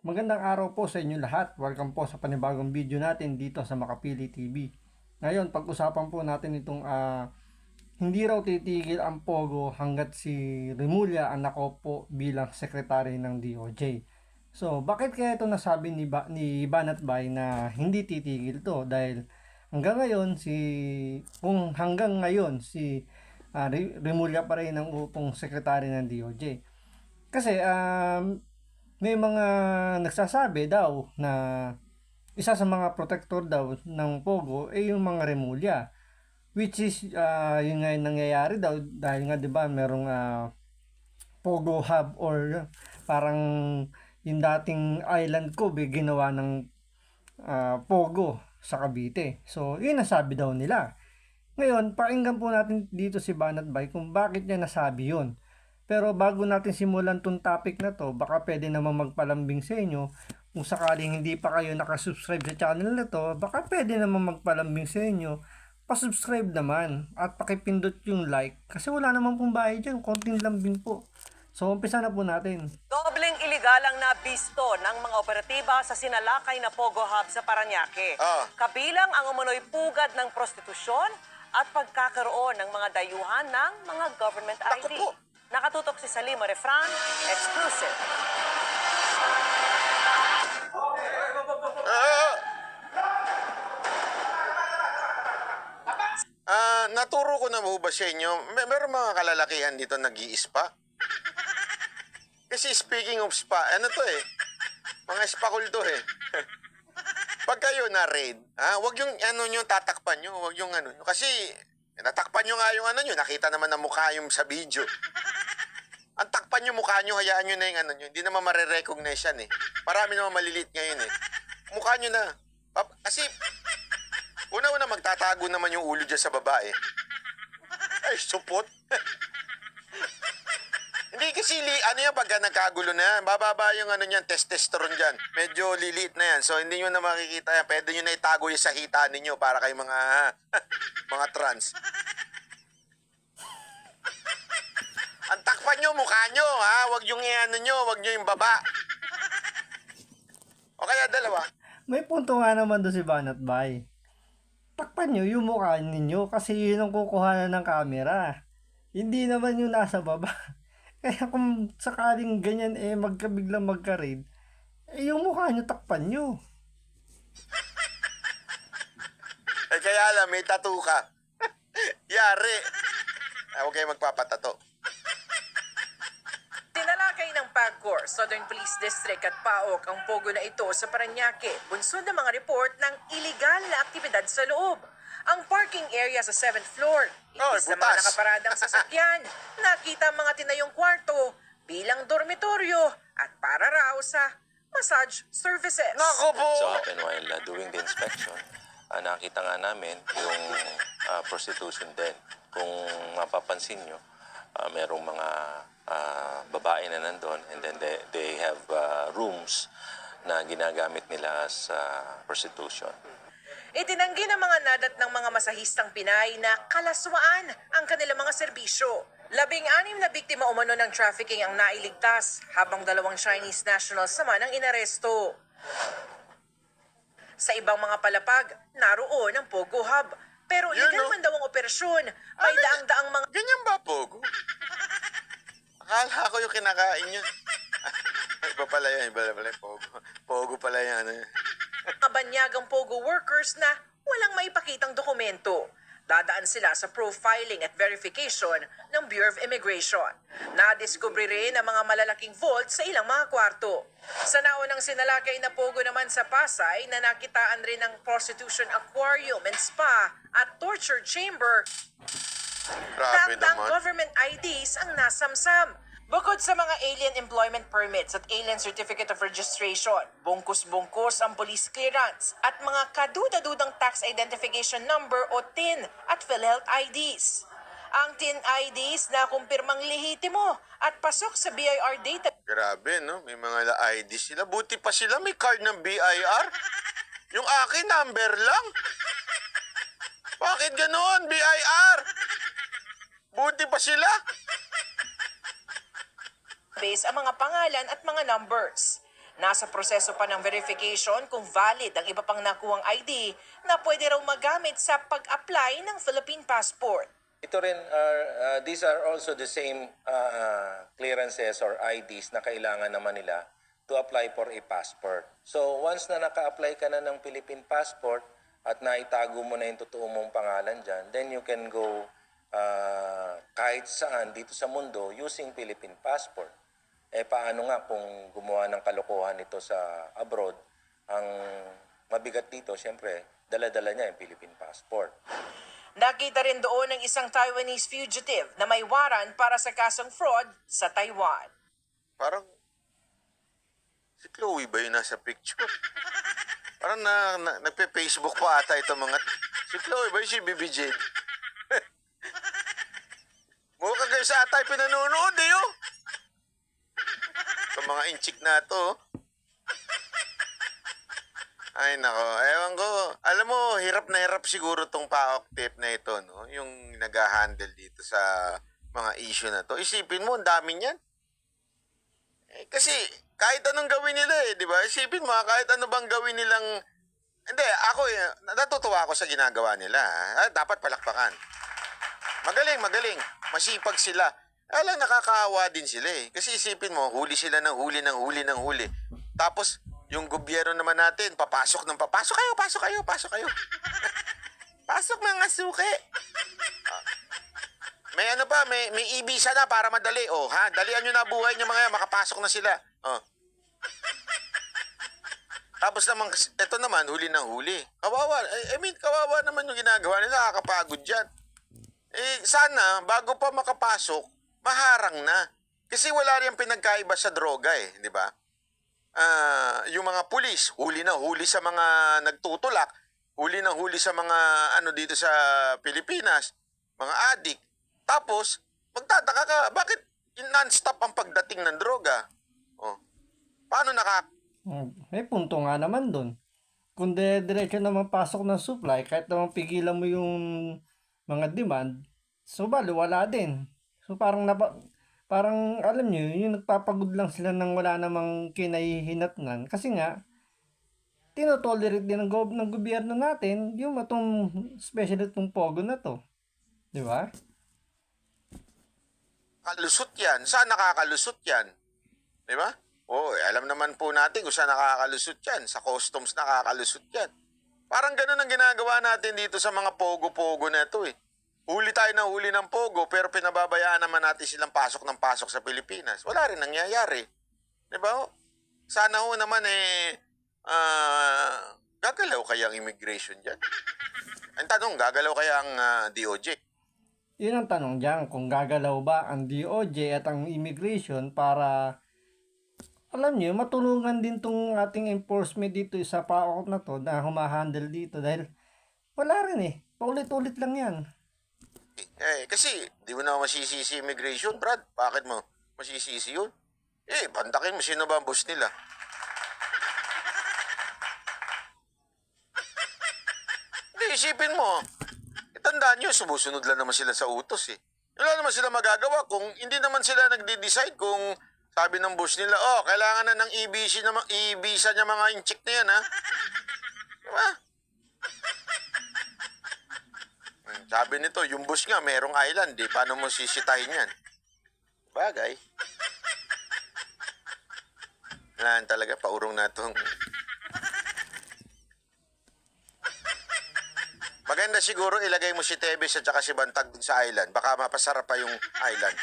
Magandang araw po sa inyo lahat. Welcome po sa panibagong video natin dito sa Makapili TV. Ngayon, pag-usapan po natin itong hindi raw titigil ang Pogo hanggat si Remulla ang nakaupo bilang sekretary ng DOJ. So, bakit kaya ito nasabi ni Banat Bay na hindi titigil to? Dahil hanggang ngayon si Remulla pa rin ang upong sekretary ng DOJ. Kasi may mga nagsasabi daw na isa sa mga protector daw ng Pogo ay yung mga Remulla, which is yun nga yung nangyayari daw dahil nga 'di ba merong Pogo Hub or parang yung dating Island Cove ginawa ng Pogo sa Cavite. So yun nasabi daw nila. Ngayon, pakinggan po natin dito si Banat Bay kung bakit niya nasabi yun. Pero bago natin simulan tong topic na to, baka pwede naman magpalambing sa inyo. Kung sakaling hindi pa kayo nakasubscribe sa channel na to, baka pwede naman magpalambing sa inyo. Pasubscribe naman at pakipindot yung like. Kasi wala naman pong bayad dyan, konting lambing po. So, umpisa na po natin. Dobleng iligal ang nabisto ng mga operatiba sa sinalakay na Pogo Hub sa Parañaque. Kabilang ang umunoy pugad ng prostitusyon at pagkakaroon ng mga dayuhan ng mga government ID. Nakatutok si Salima Refran, exclusive. Naturo ko na ba sa inyo, meron mga kalalakihan dito nag-i-spa? Kasi speaking of spa, ano to eh, mga spa kulto eh. Pag kayo na-raid, wag yung ano nyo, tatakpan nyo, wag yung ano nyo. Kasi natakpan nyo nga yung ano nyo, nakita naman ang mukha yung sa video. Ang takpan nyo mukha nyo, hayaan nyo na yung ano nyo, hindi naman marirecognize yan eh. Marami naman malilit ngayon eh. Mukha nyo na. Kasi una-una magtatago naman yung ulo dyan sa babae. Ay, supot. Hindi kasi, ano yan, pagka nagkagulo na yan, bababa yung ano niyan, testosterone dyan. Medyo liliit na yan, so hindi nyo na makikita yan. Pwede nyo na itago yung sa hita ninyo para kay mga, mga trans. Ang takpan nyo, mukha nyo, ha? Huwag yung ano nyo, huwag nyo yung baba. O kaya dalawa. May punto nga naman doon si Banat Bay. Takpan nyo yung mukha ninyo kasi yun ang kukuhanan ng camera. Hindi naman yung nasa baba. Kaya kung sakaling ganyan magkabiglang magka-raid, yung mukha nyo takpan nyo. Kaya alam, may tattoo ka. Yari. Huwag kayo magpapatato. Tinalakay ng PAGCOR, Southern Police District at PAOK ang Pogo na ito sa Parañaque. Bunsod ng mga report ng iligal na aktibidad sa loob. Ang parking area sa 7th floor, imbis na mga nakaparadang sasakyan, nakita mga tinayong kwarto bilang dormitoryo at para raw sa massage services. Nako po! So, and while doing the inspection, nakita nga namin yung prostitution din. Kung mapapansin nyo, merong mga babae na nandun and then they have rooms na ginagamit nila sa prostitution. Itinanggi ng mga nadat ng mga masahistang Pinay na kalaswaan ang kanilang mga serbisyo. 16 na biktima umano ng trafficking ang nailigtas, habang 2 Chinese nationals naman ang inaresto. Sa ibang mga palapag, naroon ang Pogo Hub. Pero legal man daw ang operasyon, may daang-daang mga... Ganyan ba, Pogo? Akala ko yung kinakain yun. Iba pala yan, iba pala yung Pogo. Pogo pala yan. banyagang Pogo workers na walang maipakitang dokumento. Dadaan sila sa profiling at verification ng Bureau of Immigration. Nadiskubre rin ang mga malalaking vault sa ilang mga kwarto. Sa naunang sinalakay na Pogo naman sa Pasay na nakitaan rin ng prostitution aquarium and spa at torture chamber. Grabe Daang naman. government IDs ang nasamsam. Bukod sa mga alien employment permits at alien certificate of registration, bungkus-bungkus ang police clearance at mga kaduda-dudang tax identification number o TIN at PhilHealth IDs. Ang TIN IDs na kumpirmang lehitimo at pasok sa BIR data. Grabe, no? May mga ID sila. Buti pa sila may card ng BIR. Yung akin, number lang. Bakit ganoon, BIR? Buti pa sila. Base ang mga pangalan at mga numbers. Nasa proseso pa ng verification kung valid ang iba pang nakuhang ID na pwede raw magamit sa pag-apply ng Philippine passport. Ito rin these are also the same clearances or IDs na kailangan naman nila to apply for a passport. So once na naka-apply ka na ng Philippine passport at naitago mo na yung totoo mong pangalan dyan, then you can go kahit saan dito sa mundo using Philippine passport. Paano nga kung gumawa ng kalokohan ito sa abroad? Ang mabigat dito, siyempre, dala-dala niya yung Philippine passport. Nakita rin doon ng isang Taiwanese fugitive na may waran para sa kasong fraud sa Taiwan. Parang, si Chloe ba yung nasa picture? Parang nagpe-Facebook pa ata ito mga... Si Chloe ba yung si Bibi Jade? Mukha kayo sa atay pinanonood eh, oh. Ito mga inchik na to. Ay nako, ewan ko. Alam mo, hirap na hirap siguro tong PAOK tape na ito, no? Yung nag-handle dito sa mga issue na to. Isipin mo, ang dami niyan. Kasi kahit anong gawin nila di ba? Isipin mo, kahit ano bang gawin nilang... Hindi, ako natutuwa ako sa ginagawa nila. Dapat palakpakan. Magaling. Masipag sila. Alang nakakaawa din sila Kasi isipin mo, huli sila ng huli. Tapos, yung gobyerno naman natin, papasok kayo. Pasok mga suki. May ano pa, may e-visa na para madali. Dalian nyo na buhay nyo mga yan, makapasok na sila. Tapos naman, ito naman, huli ng huli. Kawawa. Kawawa naman yung ginagawa nila, nakakapagod yan. Sana, bago pa makapasok, maharang na. Kasi wala rin pinagkaiba sa droga di ba? Yung mga pulis, huli sa mga nagtutulak, huli sa mga dito sa Pilipinas, mga adik. Tapos, magtataka ka, bakit non-stop ang pagdating ng droga? Paano May punto nga naman doon. Kung diretso naman pasok ng supply, kahit naman pigilan mo yung mga demand, so wala din. So parang alam nyo, yung nagpapagod lang sila nang wala namang kinahihinatnan. Kasi nga, tinotolerate din ng gobyerno natin yung especially itong pogo na to. Di ba? Kalusot yan? Saan nakakalusot yan? Di ba? Alam naman po natin kung saan nakakalusot yan. Sa customs nakakalusot yan. Parang ganun ang ginagawa natin dito sa mga pogo-pogo na ito Huli tayo na huli ng pogo pero pinababayaan naman natin silang pasok ng pasok sa Pilipinas. Wala rin nangyayari. Di ba? Sana naman gagalaw kaya ang immigration dyan? Ang tanong, gagalaw kaya ang DOJ? Yun ang tanong dyan, kung gagalaw ba ang DOJ at ang immigration para, alam nyo, matulungan din tong ating enforcement dito sa PAOK na to na humahandle dito dahil wala rin paulit-ulit lang yan. Kasi di mo na masisisi immigration, Brad. Bakit mo masisisi yun? Pantakin mo sino ba ang boss nila. Isipin mo, tandaan nyo, sumusunod lang naman sila sa utos Wala naman sila magagawa kung hindi naman sila nagde-decide kung sabi ng boss nila, kailangan na ng e-visa niya mga inchik na yan, Diba? Sabi nito, yung boss nga, merong island, paano mo sisitahin yan? Bagay. Wala talaga, paurong na itong... Maganda siguro ilagay mo si Tebes at saka si Bantag dun sa island. Baka mapasarap pa yung island.